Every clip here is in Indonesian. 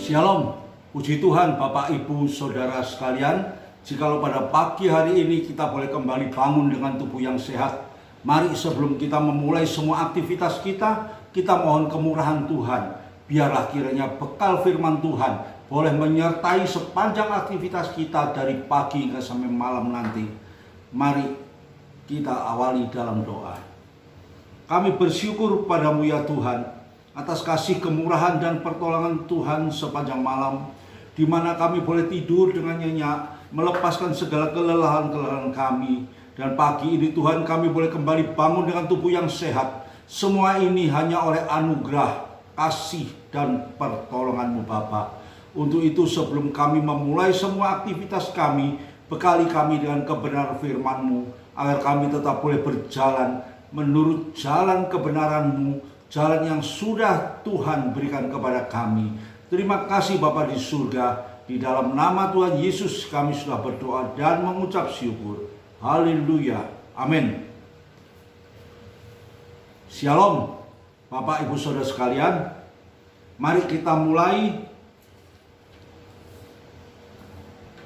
Shalom, puji Tuhan Bapak Ibu Saudara sekalian. Jikalau pada pagi hari ini kita boleh kembali bangun dengan tubuh yang sehat, mari sebelum kita memulai semua aktivitas kita mohon kemurahan Tuhan. Biarlah kiranya bekal firman Tuhan boleh menyertai sepanjang aktivitas kita dari pagi hingga sampai malam nanti. Mari kita awali dalam doa. Kami bersyukur padamu ya Tuhan, atas kasih kemurahan dan pertolongan Tuhan sepanjang malam, di mana kami boleh tidur dengan nyenyak, melepaskan segala kelelahan kami. Dan pagi ini Tuhan kami boleh kembali bangun dengan tubuh yang sehat. Semua ini hanya oleh anugerah, kasih, dan pertolongan-Mu Bapa. Untuk itu sebelum kami memulai semua aktivitas kami, bekali kami dengan kebenaran firman-Mu, agar kami tetap boleh berjalan menurut jalan kebenaran-Mu, jalan yang sudah Tuhan berikan kepada kami. Terima kasih Bapa di surga. Di dalam nama Tuhan Yesus kami sudah berdoa dan mengucap syukur. Haleluya. Amin. Shalom Bapak Ibu Saudara sekalian. Mari kita mulai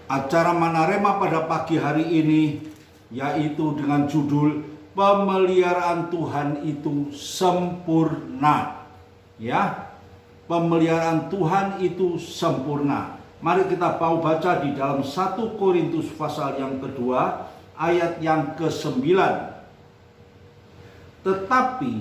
acara Manarema pada pagi hari ini, yaitu dengan judul Pemeliharaan Tuhan itu sempurna. Ya, pemeliharaan Tuhan itu sempurna. Mari kita mau baca di dalam 1 Korintus pasal yang kedua, ayat yang ke-9. Tetapi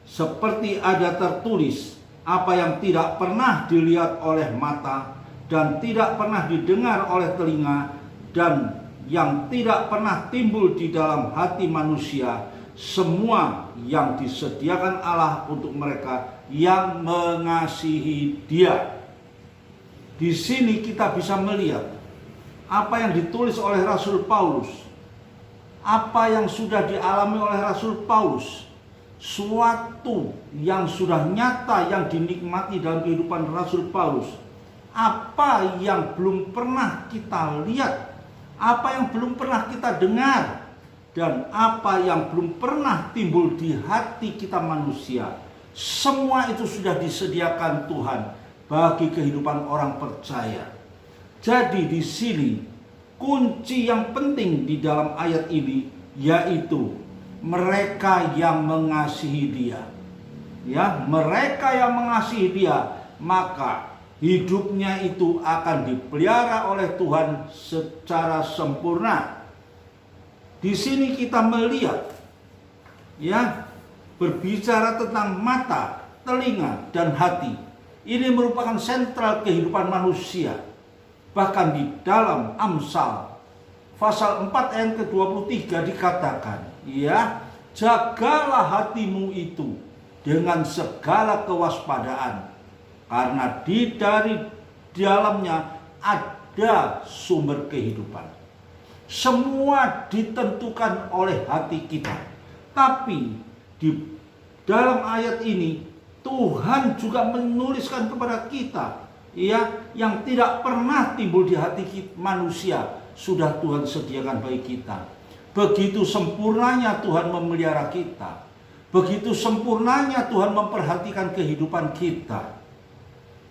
seperti ada tertulis, apa yang tidak pernah dilihat oleh mata dan tidak pernah didengar oleh telinga dan yang tidak pernah timbul di dalam hati manusia, semua yang disediakan Allah untuk mereka yang mengasihi Dia. Di sini kita bisa melihat apa yang ditulis oleh Rasul Paulus, apa yang sudah dialami oleh Rasul Paulus, suatu yang sudah nyata yang dinikmati dalam kehidupan Rasul Paulus. Apa yang belum pernah kita lihat, apa yang belum pernah kita dengar, dan apa yang belum pernah timbul di hati kita manusia, semua itu sudah disediakan Tuhan bagi kehidupan orang percaya. Jadi di sini kunci yang penting di dalam ayat ini, yaitu mereka yang mengasihi Dia. Ya, mereka yang mengasihi Dia, maka hidupnya itu akan dipelihara oleh Tuhan secara sempurna. Di sini kita melihat, ya, berbicara tentang mata, telinga, dan hati. Ini merupakan sentral kehidupan manusia. Bahkan di dalam Amsal pasal 4 ayat ke-23 dikatakan, ya, jagalah hatimu itu dengan segala kewaspadaan, karena dari dalamnya ada sumber kehidupan. Semua ditentukan oleh hati kita. Tapi di dalam ayat ini Tuhan juga menuliskan kepada kita, ya, yang tidak pernah timbul di hati manusia sudah Tuhan sediakan bagi kita. Begitu sempurnanya Tuhan memelihara kita. Begitu sempurnanya Tuhan memperhatikan kehidupan kita.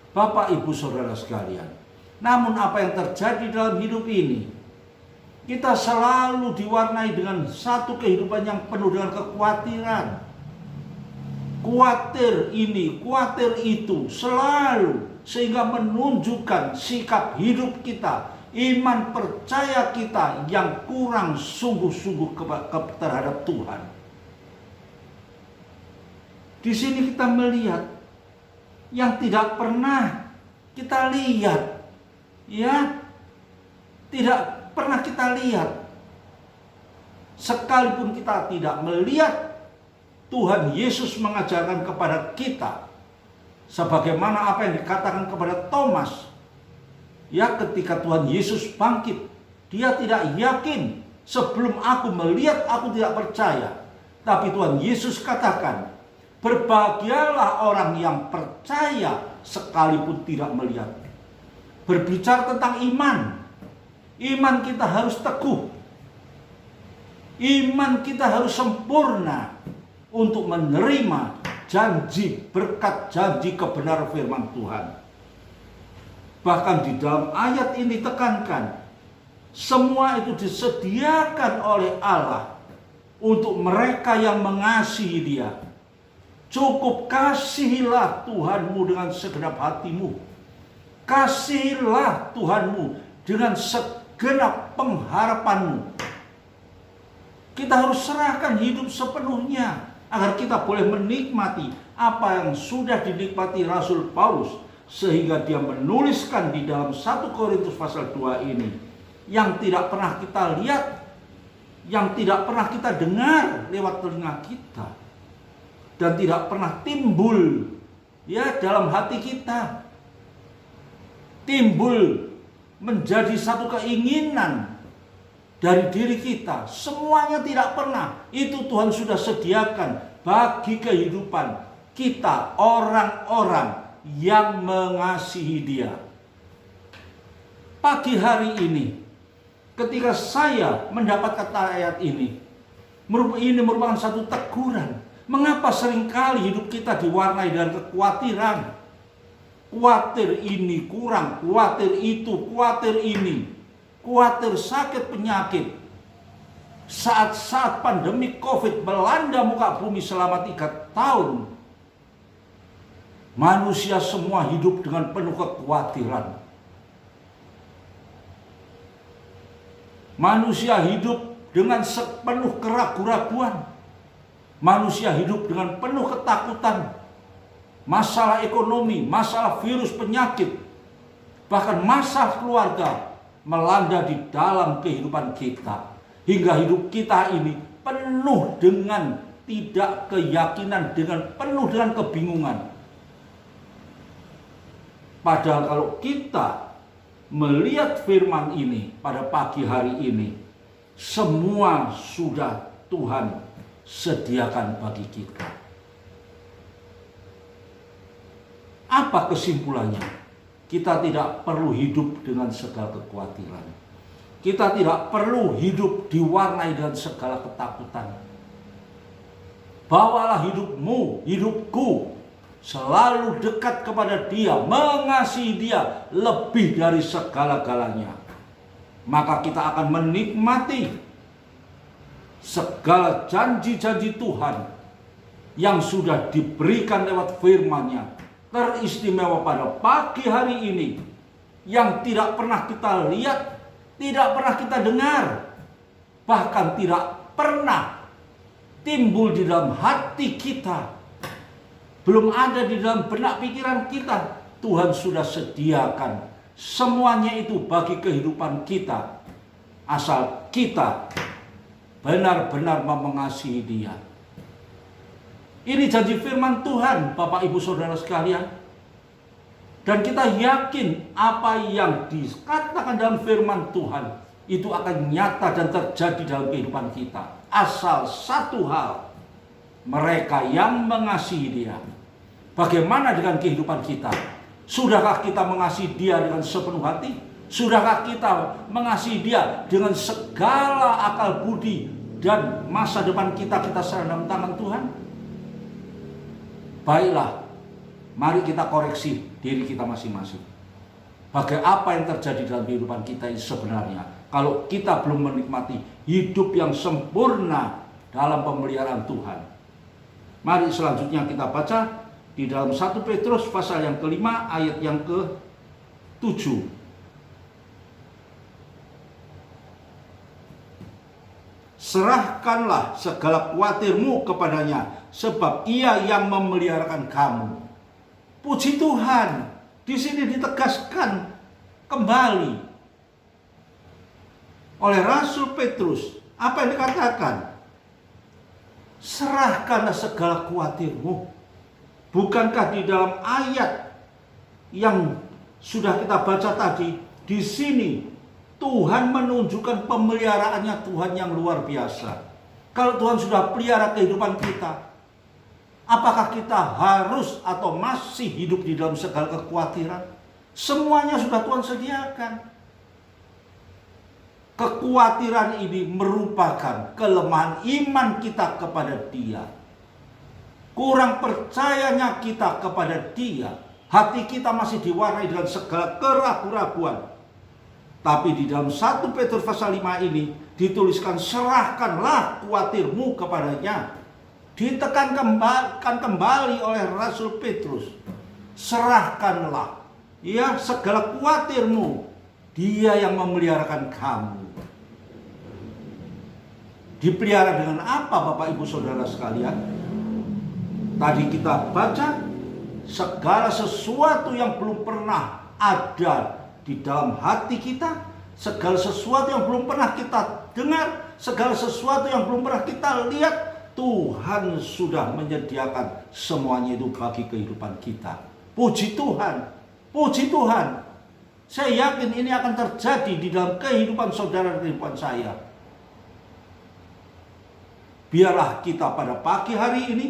Bapak Ibu Saudara sekalian, namun apa yang terjadi dalam hidup ini, kita selalu diwarnai dengan satu kehidupan yang penuh dengan kekhawatiran. Khawatir ini, khawatir itu, selalu, sehingga menunjukkan sikap hidup kita, iman percaya kita yang kurang sungguh-sungguh terhadap Tuhan. Di sini kita melihat yang tidak pernah kita lihat, ya, tidak pernah kita lihat. Sekalipun kita tidak melihat, Tuhan Yesus mengajarkan kepada kita, sebagaimana apa yang dikatakan kepada Thomas, ya, ketika Tuhan Yesus bangkit, dia tidak yakin. Sebelum aku melihat, aku tidak percaya. Tapi Tuhan Yesus katakan, berbahagialah orang yang percaya sekalipun tidak melihat. Berbicara tentang iman, iman kita harus teguh, iman kita harus sempurna untuk menerima janji berkat, janji kebenaran firman Tuhan. Bahkan di dalam ayat ini tekankan, semua itu disediakan oleh Allah untuk mereka yang mengasihi Dia. Cukup kasihilah Tuhanmu dengan segenap hatimu. Kasihilah Tuhanmu dengan segenap pengharapanmu. Kita harus serahkan hidup sepenuhnya agar kita boleh menikmati apa yang sudah dinikmati Rasul Paulus, sehingga dia menuliskan di dalam 1 Korintus pasal 2 ini, yang tidak pernah kita lihat, yang tidak pernah kita dengar lewat telinga kita, dan tidak pernah timbul dalam hati kita, timbul menjadi satu keinginan dari diri kita. Semuanya tidak pernah. Itu Tuhan sudah sediakan bagi kehidupan kita, orang-orang yang mengasihi Dia. Pagi hari ini, ketika saya mendapatkan ayat ini merupakan satu teguran. Mengapa seringkali hidup kita diwarnai dengan kekhawatiran? Khawatir ini kurang, khawatir itu, khawatir ini, khawatir sakit penyakit. Saat-saat pandemi COVID melanda muka bumi selama 3 tahun, manusia semua hidup dengan penuh kekhawatiran. Manusia hidup dengan sepenuh keraguan-raguan. Manusia hidup dengan penuh ketakutan. Masalah ekonomi, masalah virus penyakit, bahkan masalah keluarga melanda di dalam kehidupan kita. Hingga hidup kita ini penuh dengan tidak keyakinan, penuh dengan kebingungan. Padahal kalau kita melihat firman ini pada pagi hari ini, semua sudah Tuhan sediakan bagi kita. Apa kesimpulannya? Kita tidak perlu hidup dengan segala kekhawatiran. Kita tidak perlu hidup diwarnai dengan segala ketakutan. Bawalah hidupmu, hidupku selalu dekat kepada Dia, mengasihi Dia lebih dari segala-galanya. Maka kita akan menikmati segala janji-janji Tuhan yang sudah diberikan lewat firman-Nya. Teristimewa pada pagi hari ini, yang tidak pernah kita lihat, tidak pernah kita dengar, bahkan tidak pernah timbul di dalam hati kita, belum ada di dalam benak pikiran kita. Tuhan sudah sediakan semuanya itu bagi kehidupan kita, asal kita benar-benar mengasihi Dia. Ini janji firman Tuhan, Bapak Ibu Saudara sekalian. Dan kita yakin apa yang dikatakan dalam firman Tuhan itu akan nyata dan terjadi dalam kehidupan kita. Asal satu hal, mereka yang mengasihi Dia. Bagaimana dengan kehidupan kita? Sudahkah kita mengasihi Dia dengan sepenuh hati? Sudahkah kita mengasihi Dia dengan segala akal budi dan masa depan kita serahkan dalam tangan Tuhan? Baiklah, mari kita koreksi diri kita masing-masing. Bagaimana apa yang terjadi dalam kehidupan kita ini sebenarnya, kalau kita belum menikmati hidup yang sempurna dalam pemeliharaan Tuhan. Mari selanjutnya kita baca di dalam 1 Petrus pasal yang ke-5 ayat yang ke-7. Serahkanlah segala khawatirmu kepadanya, sebab Ia yang memeliharakan kamu. Puji Tuhan, di sini ditegaskan kembali oleh Rasul Petrus. Apa yang dikatakan? Serahkanlah segala khawatirmu. Bukankah di dalam ayat yang sudah kita baca tadi, di sini Tuhan menunjukkan pemeliharaannya Tuhan yang luar biasa. Kalau Tuhan sudah pelihara kehidupan kita, apakah kita harus atau masih hidup di dalam segala kekhawatiran? Semuanya sudah Tuhan sediakan. Kekhawatiran ini merupakan kelemahan iman kita kepada Dia. Kurang percayanya kita kepada Dia. Hati kita masih diwarnai dengan segala keraguan-raguan. Tapi di dalam 1 Petrus pasal 5 ini dituliskan, serahkanlah khawatirmu kepadanya. Ditekankan kembali oleh Rasul Petrus. Serahkanlah ya segala khawatirmu. Dia yang memeliharakan kamu. Dipelihara dengan apa Bapak Ibu Saudara sekalian? Tadi kita baca, segala sesuatu yang belum pernah ada di dalam hati kita, segala sesuatu yang belum pernah kita dengar, segala sesuatu yang belum pernah kita lihat, Tuhan sudah menyediakan semuanya itu bagi kehidupan kita. Puji Tuhan, puji Tuhan. Saya yakin ini akan terjadi di dalam kehidupan saudara dan kehidupan saya. Biarlah kita pada pagi hari ini,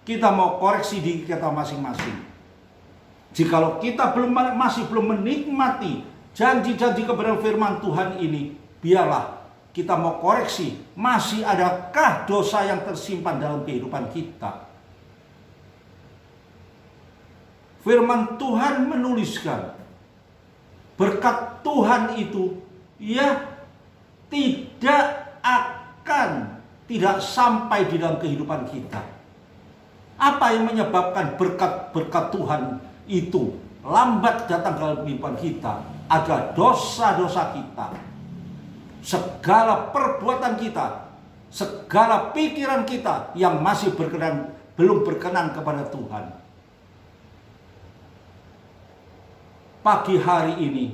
kita mau koreksi diri kita masing-masing. Jikalau kita masih belum menikmati janji-janji kebenaran firman Tuhan ini, biarlah kita mau koreksi, masih adakah dosa yang tersimpan dalam kehidupan kita. Firman Tuhan menuliskan, berkat Tuhan itu ya tidak sampai di dalam kehidupan kita. Apa yang menyebabkan berkat Tuhan itu lambat datang dalam kehidupan kita? Ada dosa-dosa kita, segala perbuatan kita, segala pikiran kita yang masih belum berkenan kepada Tuhan. Pagi hari ini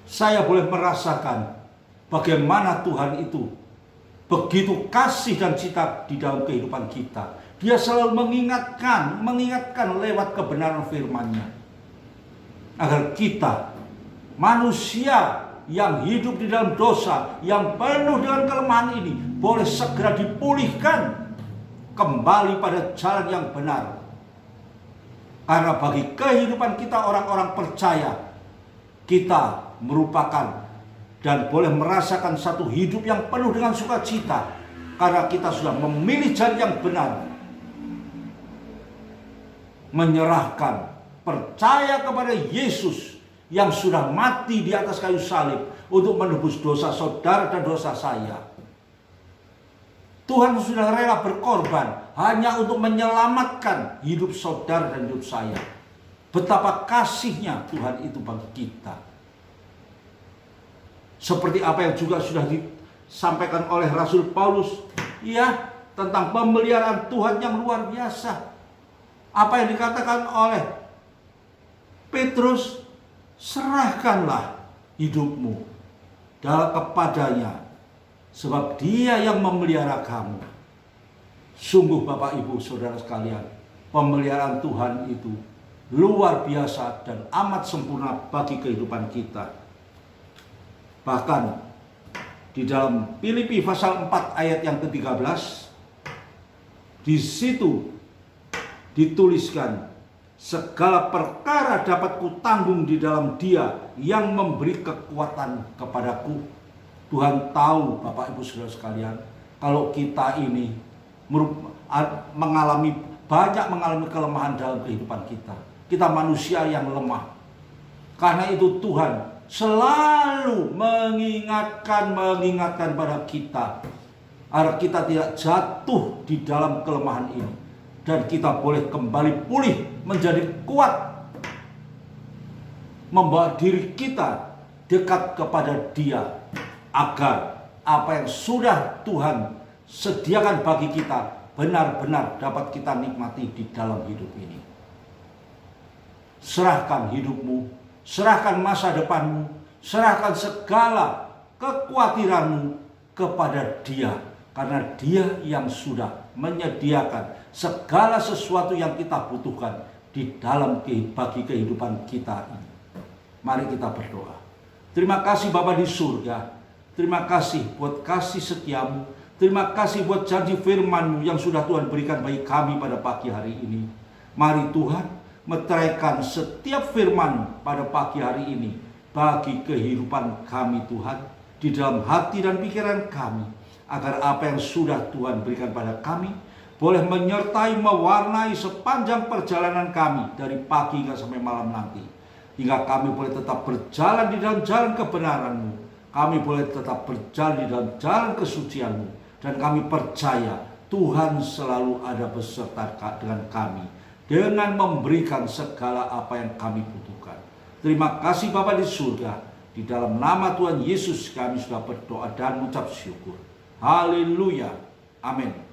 saya boleh merasakan bagaimana Tuhan itu begitu kasih dan cinta di dalam kehidupan kita. Dia selalu mengingatkan lewat kebenaran firman-Nya, agar kita, manusia yang hidup di dalam dosa, yang penuh dengan kelemahan ini, boleh segera dipulihkan kembali pada jalan yang benar. Karena bagi kehidupan kita orang-orang percaya, kita merupakan dan boleh merasakan satu hidup yang penuh dengan sukacita, karena kita sudah memilih jalan yang benar, menyerahkan, percaya kepada Yesus yang sudah mati di atas kayu salib untuk menebus dosa saudara dan dosa saya. Tuhan sudah rela berkorban hanya untuk menyelamatkan hidup saudara dan hidup saya. Betapa kasihnya Tuhan itu bagi kita. Seperti apa yang juga sudah disampaikan oleh Rasul Paulus, ya, tentang pemeliharaan Tuhan yang luar biasa. Apa yang dikatakan oleh Petrus, serahkanlah hidupmu kepadanya, sebab Dia yang memelihara kamu. Sungguh Bapak Ibu Saudara sekalian, pemeliharaan Tuhan itu luar biasa dan amat sempurna bagi kehidupan kita. Bahkan di dalam Filipi pasal 4 ayat yang ke-13, di situ dituliskan, segala perkara dapat kutanggung di dalam Dia yang memberi kekuatan kepadaku. Tuhan tahu Bapak Ibu Saudara sekalian, kalau kita ini mengalami kelemahan dalam kehidupan kita. Kita manusia yang lemah. Karena itu Tuhan selalu mengingatkan pada kita, agar kita tidak jatuh di dalam kelemahan ini, dan kita boleh kembali pulih, menjadi kuat, membawa diri kita dekat kepada Dia, agar apa yang sudah Tuhan sediakan bagi kita benar-benar dapat kita nikmati di dalam hidup ini. Serahkan hidupmu, serahkan masa depanmu, serahkan segala kekhawatiranmu kepada Dia, karena Dia yang sudah menyediakan segala sesuatu yang kita butuhkan di dalam bagi kehidupan kita ini. Mari kita berdoa. Terima kasih Bapa di surga, terima kasih buat kasih setiamu, terima kasih buat janji firman-Mu yang sudah Tuhan berikan bagi kami pada pagi hari ini. Mari Tuhan, meteraikan setiap firman pada pagi hari ini bagi kehidupan kami Tuhan, di dalam hati dan pikiran kami, agar apa yang sudah Tuhan berikan pada kami boleh menyertai, mewarnai sepanjang perjalanan kami dari pagi hingga sampai malam nanti. Hingga kami boleh tetap berjalan di dalam jalan kebenaran-Mu. Kami boleh tetap berjalan di dalam jalan kesucian-Mu. Dan kami percaya Tuhan selalu ada beserta dengan kami, dengan memberikan segala apa yang kami butuhkan. Terima kasih Bapa di surga. Di dalam nama Tuhan Yesus kami sudah berdoa dan mengucap syukur. Haleluya. Amin.